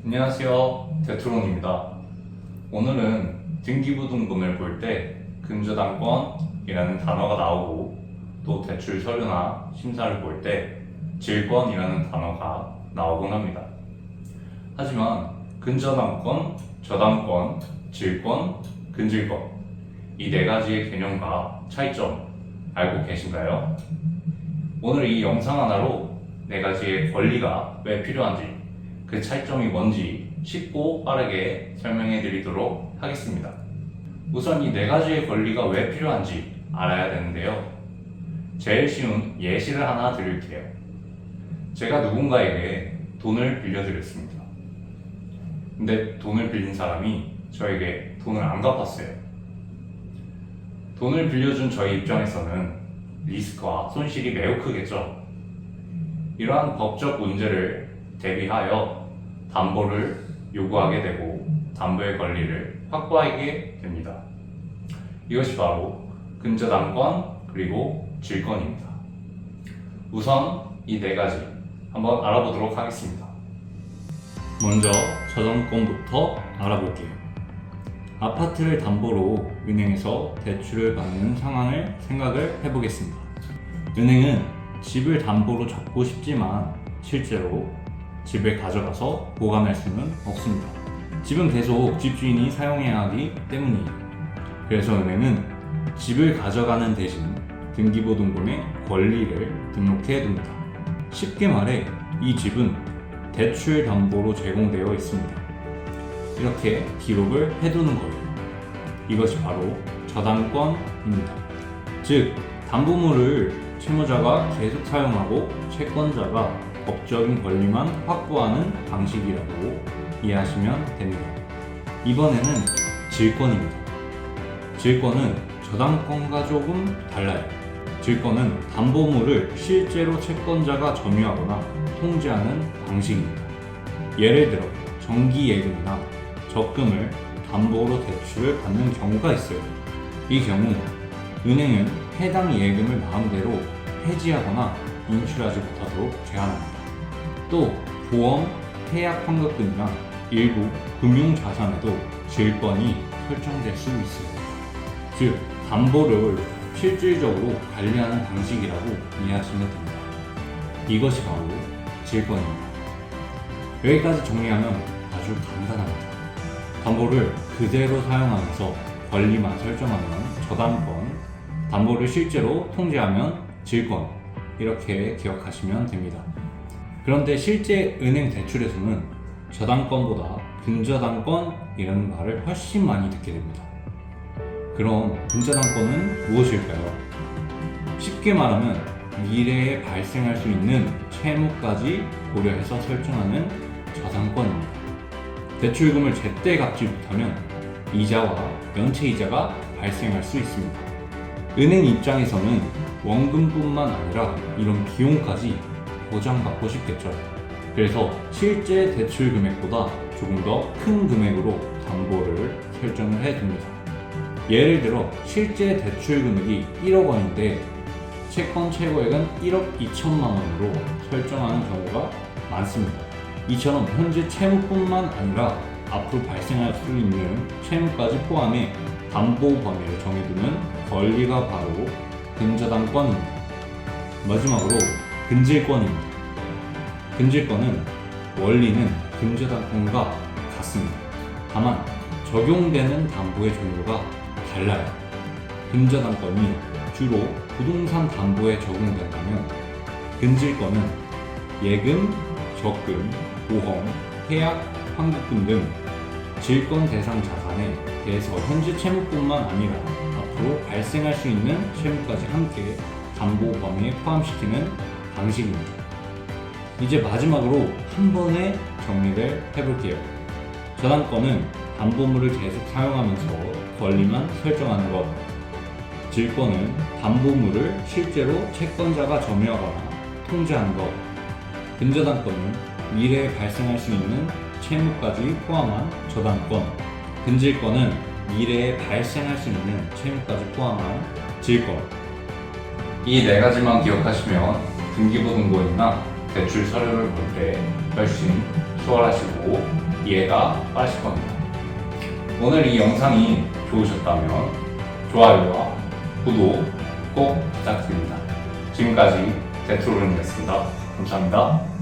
안녕하세요, 대트론입니다. 오늘은 등기부등본을 볼 때 근저당권이라는 단어가 나오고 또 대출 서류나 심사를 볼 때 질권이라는 단어가 나오곤 합니다. 하지만 근저당권, 저당권, 질권, 근질권 이 네 가지의 개념과 차이점 알고 계신가요? 오늘 이 영상 하나로 네 가지의 권리가 왜 필요한지 그 차이점이 뭔지 쉽고 빠르게 설명해 드리도록 하겠습니다. 우선 이 네 가지의 권리가 왜 필요한지 알아야 되는데요. 제일 쉬운 예시를 하나 드릴게요. 제가 누군가에게 돈을 빌려드렸습니다. 근데 돈을 빌린 사람이 저에게 돈을 안 갚았어요. 돈을 빌려준 저희 입장에서는 리스크와 손실이 매우 크겠죠. 이러한 법적 문제를 대비하여 담보를 요구하게 되고 담보의 권리를 확보하게 됩니다. 이것이 바로 근저당권 그리고 질권입니다. 우선 이 네 가지 한번 알아보도록 하겠습니다. 먼저 저당권부터 알아볼게요. 아파트를 담보로 은행에서 대출을 받는 상황을 생각을 해보겠습니다. 은행은 집을 담보로 잡고 싶지만 실제로 집을 가져가서 보관할 수는 없습니다. 집은 계속 집주인이 사용해야 하기 때문이에요. 그래서 은행은 집을 가져가는 대신 등기부등본에 권리를 등록해 둡니다. 쉽게 말해 이 집은 대출 담보로 제공되어 있습니다. 이렇게 기록을 해두는 거예요. 이것이 바로 저당권입니다. 즉, 담보물을 채무자가 계속 사용하고 채권자가 법적인 권리만 확보하는 방식이라고 이해하시면 됩니다. 이번에는 질권입니다. 질권은 저당권과 조금 달라요. 질권은 담보물을 실제로 채권자가 점유하거나 통제하는 방식입니다. 예를 들어 정기예금이나 적금을 담보로 대출을 받는 경우가 있어요. 이 경우 은행은 해당 예금을 마음대로 해지하거나 인출하지 못하도록 제한합니다. 또 보험, 해약 환급금이나 일부 금융자산에도 질권이 설정될 수 있어요. 즉, 담보를 실질적으로 관리하는 방식이라고 이해하시면 됩니다. 이것이 바로 질권입니다. 여기까지 정리하면 아주 간단합니다. 담보를 그대로 사용하면서 권리만 설정하면 저당권, 담보를 실제로 통제하면 질권, 이렇게 기억하시면 됩니다. 그런데 실제 은행 대출에서는 저당권보다 근저당권이라는 말을 훨씬 많이 듣게 됩니다. 그럼 근저당권은 무엇일까요? 쉽게 말하면 미래에 발생할 수 있는 채무까지 고려해서 설정하는 저당권입니다. 대출금을 제때 갚지 못하면 이자와 연체이자가 발생할 수 있습니다. 은행 입장에서는 원금뿐만 아니라 이런 비용까지 보장받고 싶겠죠. 그래서 실제 대출 금액보다 조금 더 큰 금액으로 담보를 설정을 해둡니다. 예를 들어 실제 대출 금액이 1억 원인데 채권 최고액은 1억 2천만 원으로 설정하는 경우가 많습니다. 이처럼 현재 채무뿐만 아니라 앞으로 발생할 수 있는 채무까지 포함해 담보 범위를 정해두는 권리가 바로 근저당권입니다. 마지막으로 근질권입니다. 근질권은 원리는 근저당권과 같습니다. 다만 적용되는 담보의 종류가 달라요. 근저당권이 주로 부동산 담보에 적용된다면 근질권은 예금, 적금, 보험, 해약, 환급금 등 질권 대상 자산에 대해서 현재 채무뿐만 아니라 앞으로 발생할 수 있는 채무까지 함께 담보 범위에 포함시키는 방식입니다. 이제 마지막으로 한 번에 정리를 해볼게요. 저당권은 담보물을 계속 사용하면서 권리만 설정하는 것. 질권은 담보물을 실제로 채권자가 점유하거나 통제하는 것. 근저당권은 미래에 발생할 수 있는 채무까지 포함한 저당권. 근질권은 미래에 발생할 수 있는 채무까지 포함한 질권. 이 네 가지만 기억하시면 등기부등본이나 대출 서류를 볼 때 훨씬 수월하시고 이해가 빠르실 겁니다. 오늘 이 영상이 좋으셨다면 좋아요와 구독 꼭 부탁드립니다. 지금까지 대투론이었습니다. 감사합니다.